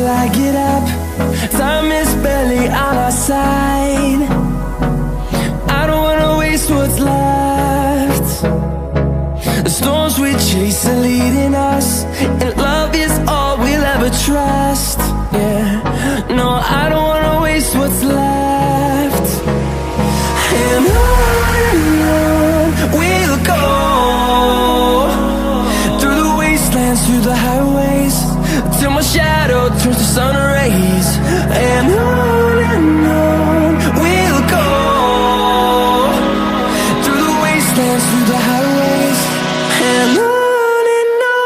till I get up. Time is barely on our side. I don't wanna waste what's left. The storms we chase are leading us, and love is all we'll ever trust. Yeah, no, I don't wanna waste what's left. And on we'll go, through the wastelands, through the highways, till my shadow turns to sun rays. And on we'll go, through the wastelands, through the highways, and on we'll go.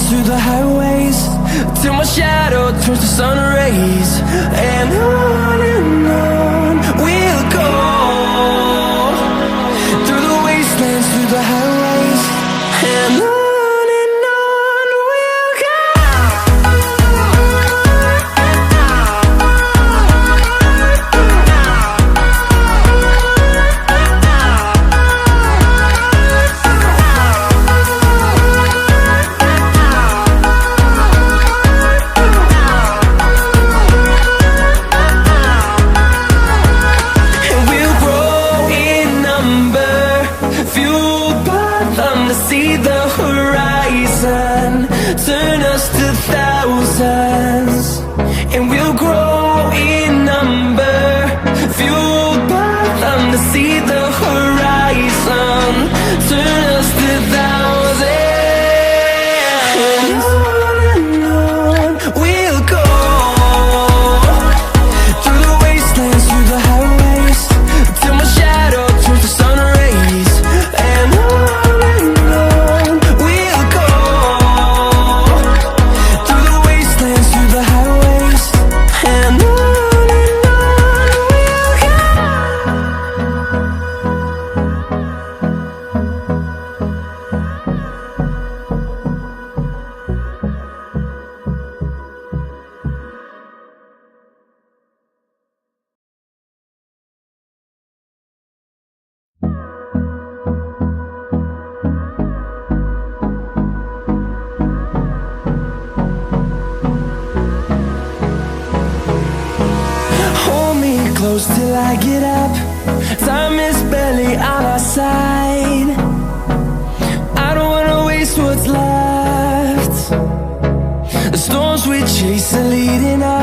Through the highways, till my shadow turns to sun rays. And on we'll go, through the wastelands, through the highways, and on we'll go. See the horizon, turn us to thousands, and we'll grow in number, fueled by them. To see the horizon, turn us to thousands, and on we'll go, through the wastelands, through the highways, till my shadow turns to sun rays. And close till I get up. Time is barely on our side. I don't wanna waste what's left. The storms we chase are leading us.